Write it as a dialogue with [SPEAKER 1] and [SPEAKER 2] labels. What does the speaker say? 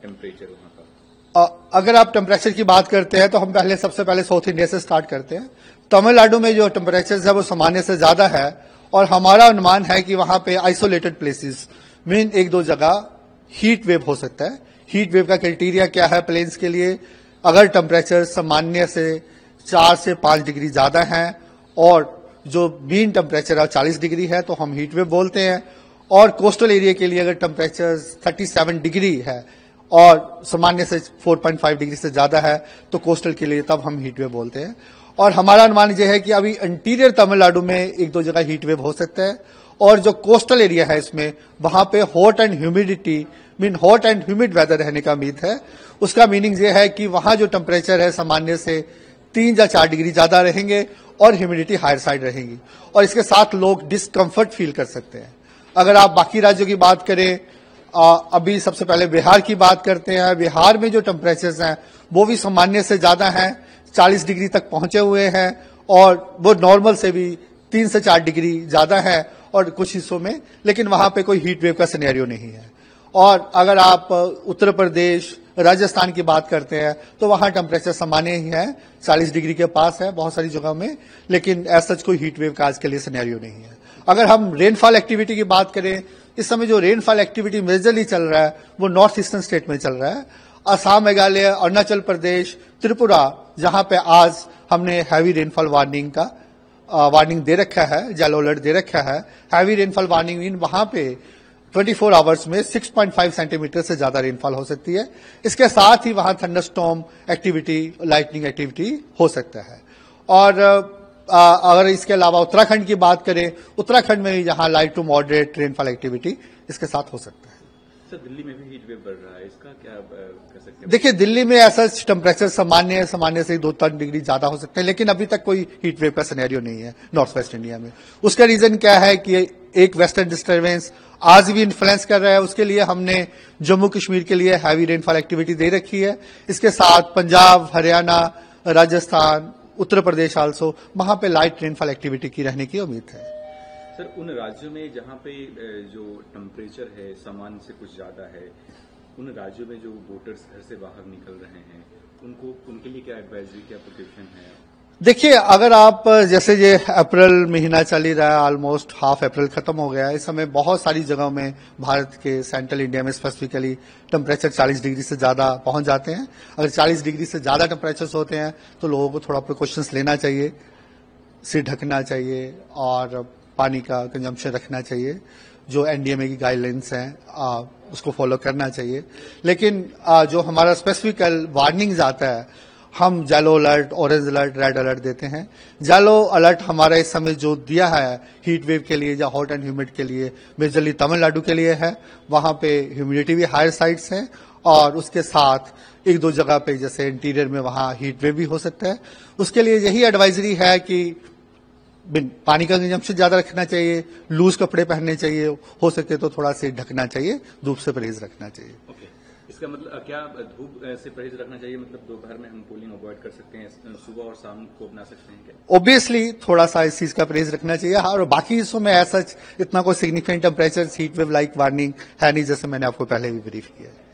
[SPEAKER 1] Temperature वहाँ का?
[SPEAKER 2] अगर आप टेम्परेचर की बात करते हैं तो हम सबसे पहले साउथ इंडिया से स्टार्ट करते हैं। तमिलनाडु में जो टेम्परेचर है वो सामान्य से ज्यादा है और हमारा अनुमान है कि वहां पे आइसोलेटेड प्लेसेस मीन एक दो जगह हीट वेव हो सकता है। हीट वेव का क्राइटेरिया क्या है प्लेन्स के लिए? अगर टेम्परेचर सामान्य से 4 से 5 डिग्री ज्यादा है और जो मीन टेम्परेचर 40 डिग्री है तो हम हीट वेव बोलते हैं। और कोस्टल एरिया के लिए अगर टेम्परेचर 37 डिग्री है और सामान्य से 4.5 डिग्री से ज्यादा है तो कोस्टल के लिए तब हम हीट वेव बोलते हैं। और हमारा अनुमान यह है कि अभी इंटीरियर तमिलनाडु में एक दो जगह हीट वेव हो सकता है और जो कोस्टल एरिया है इसमें वहां पे hot and humidity mean hot and humid weather रहने का उम्मीद है। उसका मीनिंग यह है कि वहां जो टेम्परेचर है सामान्य से 3 या 4 डिग्री ज्यादा रहेंगे और ह्यूमिडिटी हायर साइड रहेगी और इसके साथ लोग डिस्कम्फर्ट फील कर सकते हैं। अगर आप बाकी राज्यों की बात करें, अभी सबसे पहले बिहार की बात करते हैं। बिहार में जो टेम्परेचर हैं वो भी सामान्य से ज्यादा हैं, 40 डिग्री तक पहुंचे हुए हैं और वो नॉर्मल से भी 3 से 4 डिग्री ज्यादा है और कुछ हिस्सों में, लेकिन वहां पे कोई हीट वेव का सिनेरियो नहीं है। और अगर आप उत्तर प्रदेश राजस्थान की बात करते हैं तो वहां टेम्परेचर सामान्य ही है, 40 डिग्री के पास है बहुत सारी जगहों में, लेकिन ऐसा कोई हीट वेव का आज के लिए सिनेरियो नहीं है। अगर हम रेनफॉल एक्टिविटी की बात करें, इस समय जो रेनफॉल एक्टिविटी मेजरली चल रहा है वो नॉर्थ ईस्टर्न स्टेट में चल रहा है। असम, मेघालय, अरुणाचल प्रदेश, त्रिपुरा, जहां पे आज हमने हैवी रेनफॉल वार्निंग का वार्निंग दे रखा है, येलो अलर्ट दे रखा है। हैवी रेनफॉल वार्निंग मीन वहां पे 24 आवर्स में 6.5 सेंटीमीटर से ज्यादा रेनफॉल हो सकती है। इसके साथ ही वहां थंडरस्टॉर्म एक्टिविटी, लाइटनिंग एक्टिविटी हो सकता है। और अगर इसके अलावा उत्तराखंड की बात करें, उत्तराखंड में यहाँ light to moderate rainfall activity इसके साथ हो सकता है।
[SPEAKER 1] सर, दिल्ली में भी हीट वेव बढ़ रहा है, इसका क्या कर सकते हैं?
[SPEAKER 2] देखिए, दिल्ली में ऐसा टेम्परेचर सामान्य से 2-3 डिग्री ज्यादा हो सकते हैं, लेकिन अभी तक कोई हीट वेव का सिनेरियो नहीं है नॉर्थ वेस्ट इंडिया में। उसका रीजन क्या है कि एक वेस्टर्न डिस्टर्बेंस आज भी इन्फ्लुएंस कर रहा है। उसके लिए हमने जम्मू कश्मीर के लिए हैवी रेनफॉल एक्टिविटी दे रखी है। इसके साथ पंजाब, हरियाणा, राजस्थान, उत्तर प्रदेश आल्सो, वहां पे लाइट रेनफॉल एक्टिविटी की रहने की उम्मीद है।
[SPEAKER 1] सर, उन राज्यों में जहां पे जो टेम्परेचर है सामान्य से कुछ ज्यादा है, उन राज्यों में जो वोटर्स घर से बाहर निकल रहे हैं उनके लिए क्या एडवाइजरी, क्या प्रोटेक्शन है?
[SPEAKER 2] देखिए, अगर आप जैसे ये अप्रैल महीना चल ही रहा है, ऑलमोस्ट हाफ अप्रैल खत्म हो गया है, इस समय बहुत सारी जगहों में भारत के सेंट्रल इंडिया में स्पेसिफिकली टेम्परेचर 40 डिग्री से ज्यादा पहुंच जाते हैं। अगर 40 डिग्री से ज्यादा टेम्परेचर होते हैं तो लोगों को थोड़ा प्रिकॉशंस लेना चाहिए, सिर ढकना चाहिए और पानी का कंजम्पशन रखना चाहिए। जो एनडीएमए की गाइडलाइंस हैं उसको फॉलो करना चाहिए। लेकिन जो हमारा स्पेसिफिक वार्निंग्स आता है, हम yellow alert, orange alert, red alert देते हैं। येलो अलर्ट हमारा इस समय जो दिया है हीट वेव के लिए या हॉट एंड ह्यूमिड के लिए, मेजरली तमिलनाडु के लिए है। वहां पे ह्यूमिडिटी भी हायर साइड्स है और उसके साथ एक दो जगह पे जैसे इंटीरियर में वहां हीट वेव भी हो सकता है। उसके लिए यही एडवाइजरी है कि पानी का कंजम्पशन ज्यादा रखना चाहिए, लूज कपड़े पहनने चाहिए, हो सके तो थोड़ा से ढकना चाहिए, धूप से परहेज रखना चाहिए।
[SPEAKER 1] ओके, इसका मतलब क्या धूप से परहेज रखना चाहिए? मतलब दोपहर में हम कूलिंग अवॉइड कर सकते हैं, सुबह और शाम को अपना सकते हैं क्या?
[SPEAKER 2] ऑब्वियसली थोड़ा सा इस चीज का परहेज रखना चाहिए। और बाकी हिस्सों में ऐसा इतना कोई significant temperature heat wave like warning है नहीं, जैसे मैंने आपको पहले भी ब्रीफ किया है।